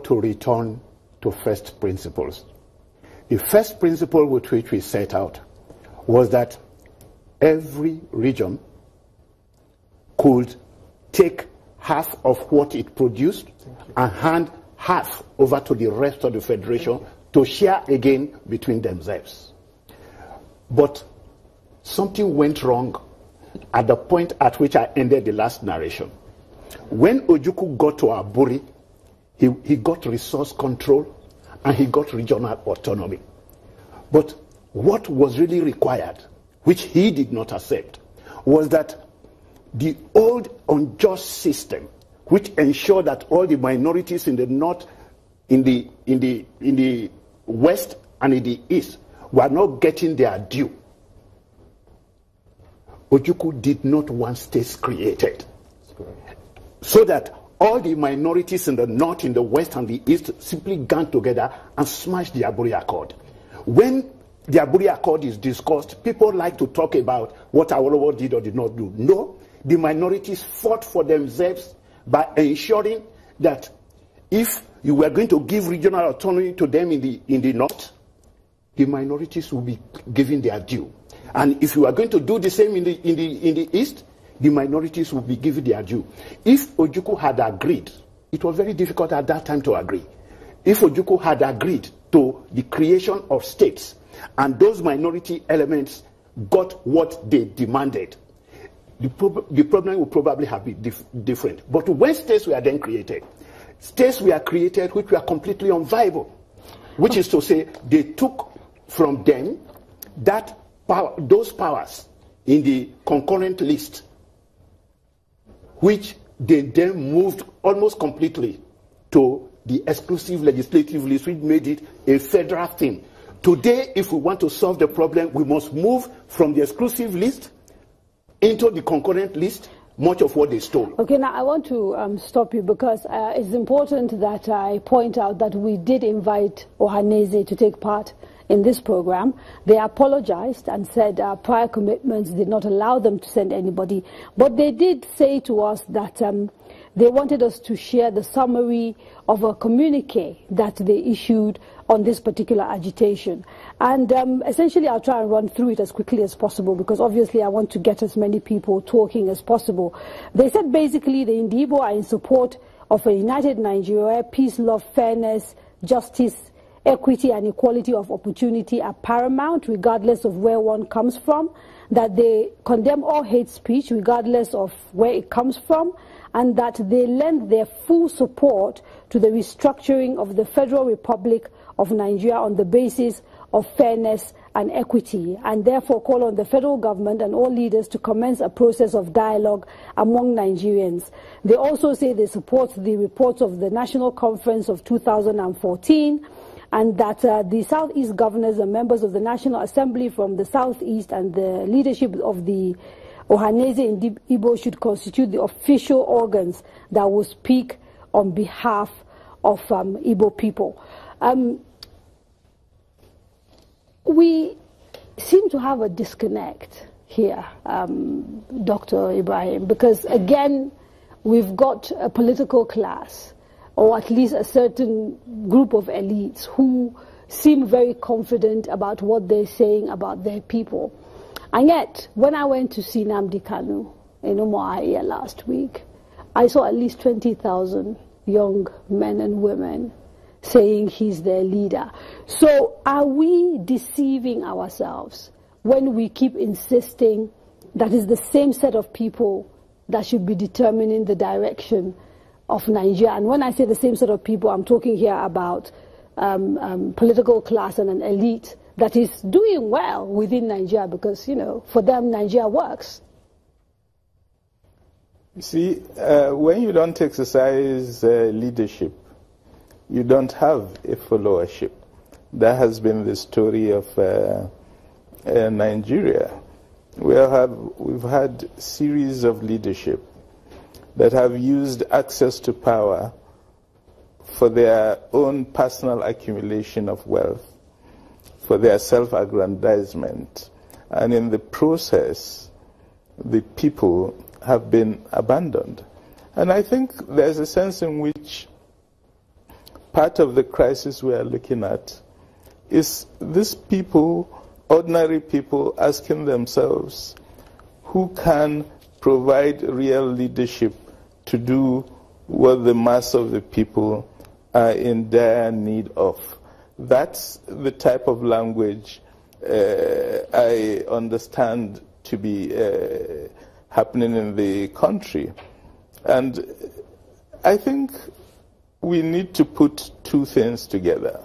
got to return to first principles. The first principle with which we set out was that every region could take half of what it produced and hand half over to the rest of the federation to share again between themselves. But something went wrong at the point at which I ended the last narration. When Ojukwu got to Aburi, he got resource control and he got regional autonomy. But what was really required, which he did not accept, was that the old unjust system, which ensured that all the minorities in the north, in the west and in the east were not getting their due. Ojukwu did not want states created, so that all the minorities in the north, in the west and the east simply gang together and smash the Aburi Accord. When the Aburi Accord is discussed, people like to talk about what Awolowo did or did not do. No, the minorities fought for themselves by ensuring that if you were going to give regional autonomy to them in the north, the minorities will be given their due. And if you are going to do the same in the east, the minorities will be given their due. If Ojukwu had agreed, it was very difficult at that time to agree. If Ojukwu had agreed to the creation of states, and those minority elements got what they demanded, the problem would probably have been different. But when states were then created, states were created which were completely unviable, which is to say they took from them that power, those powers in the concurrent list, which they then moved almost completely to the exclusive legislative list, which made it a federal thing. Today, if we want to solve the problem, we must move from the exclusive list into the concurrent list, much of what they stole. Okay, now I want to stop you because it's important that I point out that we did invite Ohaneze to take part in this program. They apologized and said prior commitments did not allow them to send anybody, but they did say to us that they wanted us to share the summary of a communique that they issued on this particular agitation. And essentially I'll try and run through it as quickly as possible because obviously I want to get as many people talking as possible. They said basically the Indibo are in support of a united Nigeria, peace, love, fairness, justice, equity and equality of opportunity are paramount regardless of where one comes from, that they condemn all hate speech regardless of where it comes from, and that they lend their full support to the restructuring of the Federal Republic of Nigeria on the basis of fairness and equity, and therefore call on the federal government and all leaders to commence a process of dialogue among Nigerians. They also say they support the reports of the National Conference of 2014, and that the Southeast governors and members of the National Assembly from the Southeast and the leadership of the Ohaneze in Igbo should constitute the official organs that will speak on behalf of Igbo people. We seem to have a disconnect here, Dr. Ibrahim, because again, we've got a political class, or at least a certain group of elites who seem very confident about what they're saying about their people. And yet, when I went to see Nnamdi Kanu in Umuahia last week, I saw at least 20,000 young men and women saying he's their leader. So are we deceiving ourselves when we keep insisting that it's the same set of people that should be determining the direction of Nigeria? And when I say the same set of people, I'm talking here about political class and an elite that is doing well within Nigeria because, you know, for them, Nigeria works. You see, when you don't exercise leadership, you don't have a followership. That has been the story of Nigeria. We've had a series of leadership that have used access to power for their own personal accumulation of wealth, for their self-aggrandizement, and in the process, the people have been abandoned. And I think there's a sense in which part of the crisis we are looking at is these people, ordinary people, asking themselves, who can provide real leadership to do what the mass of the people are in dire need of? That's the type of language I understand to be happening in the country. And I think we need to put two things together.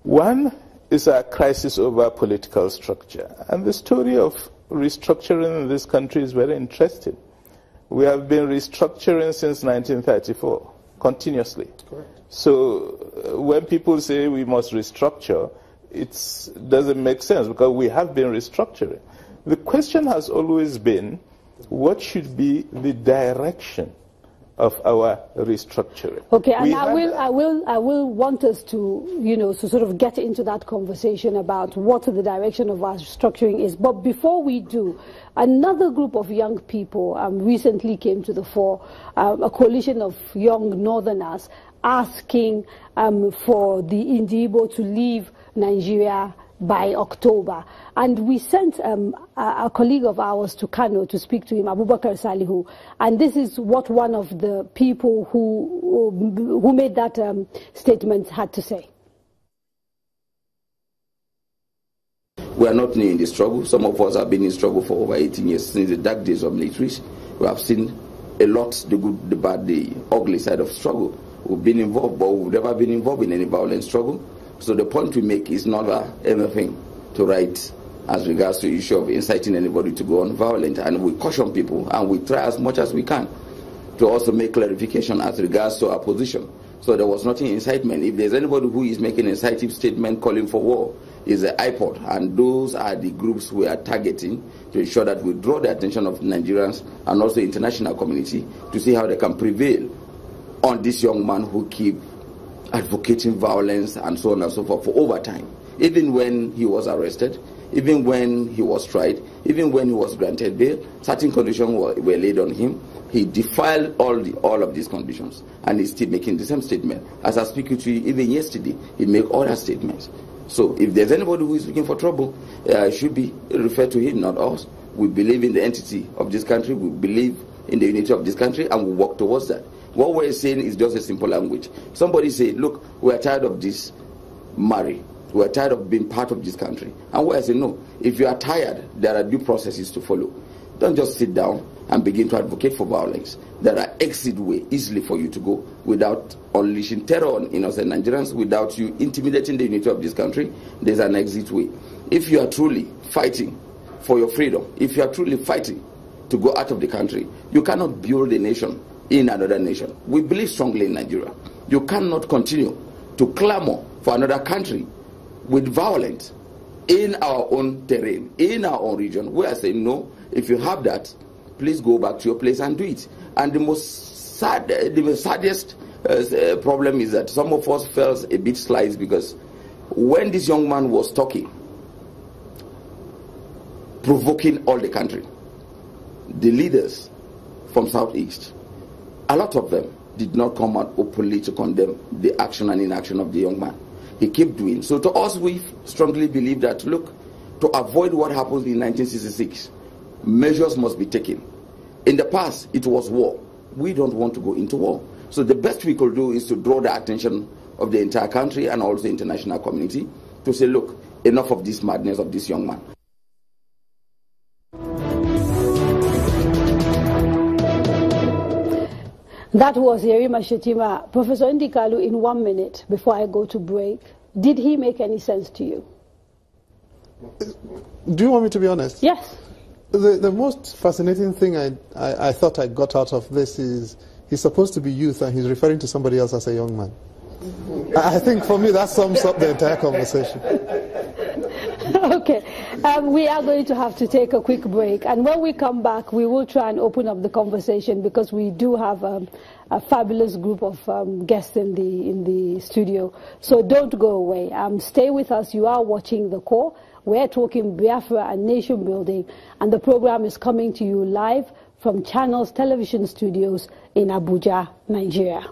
One is a crisis over political structure. And the story of restructuring in this country is very interesting. We have been restructuring since 1934, continuously. Correct. So when people say we must restructure, it doesn't make sense because we have been restructuring. The question has always been, what should be the direction of our restructuring? Okay, and I will want us to, to sort of get into that conversation about what the direction of our restructuring is. But before we do, another group of young people recently came to the fore, a coalition of young northerners asking for the Indibo to leave Nigeria by October. And we sent a colleague of ours to Kano to speak to him, Abubakar Salihu, and this is what one of the people who made that statement had to say. We are not new in the struggle. Some of us have been in struggle for over 18 years, since the dark days of militaries. We have seen a lot, the good, the bad, the ugly side of struggle. We've been involved, but we've never been involved in any violent struggle. So the point we make is not anything to write as regards to the issue of inciting anybody to go on violent. And we caution people, and we try as much as we can to also make clarification as regards to our position. So there was nothing incitement. If there's anybody who is making an inciting statement calling for war, is the IPOD, and those are the groups we are targeting to ensure that we draw the attention of Nigerians and also the international community to see how they can prevail on this young man who keep advocating violence and so on and so forth for over time. Even when he was arrested, even when he was tried, even when he was granted bail, certain conditions were laid on him. He defied all of these conditions, and he's still making the same statement. As I speak to you, even yesterday, he made other statements. So if there's anybody who is looking for trouble, it should be referred to him, not us. We believe in the entity of this country, we believe in the unity of this country, and we work towards that. What we're saying is just a simple language. Somebody say, look, we're tired of this marry. We're tired of being part of this country. And we're saying, no, if you are tired, there are due processes to follow. Don't just sit down and begin to advocate for violence. There are exit ways easily for you to go without unleashing terror on innocent Nigerians, without you intimidating the unity of this country. There's an exit way. If you are truly fighting for your freedom, if you are truly fighting to go out of the country, you cannot build a nation in another nation. We believe strongly in Nigeria. You cannot continue to clamor for another country with violence in our own terrain, in our own region. We are saying, no, if you have that, please go back to your place and do it. And the saddest problem is that some of us felt a bit slight, because when this young man was talking, provoking all the country, the leaders from Southeast, a lot of them did not come out openly to condemn the action and inaction of the young man. He kept doing. So to us, we strongly believe that, look, to avoid what happened in 1966, measures must be taken. In the past, it was war. We don't want to go into war. So the best we could do is to draw the attention of the entire country and also the international community to say, look, enough of this madness of this young man. That was Yerima Shetima. Professor Ndikalu, in 1 minute, before I go to break, did he make any sense to you? Do you want me to be honest? Yes. The most fascinating thing I thought I got out of this is he's supposed to be youth and he's referring to somebody else as a young man. I think for me that sums up the entire conversation. Okay, we are going to have to take a quick break, and when we come back we will try and open up the conversation, because we do have a fabulous group of guests in the studio. So don't go away. Stay with us. You are watching The Core. We're talking Biafra and nation building, and the program is coming to you live from Channels Television Studios in Abuja, Nigeria.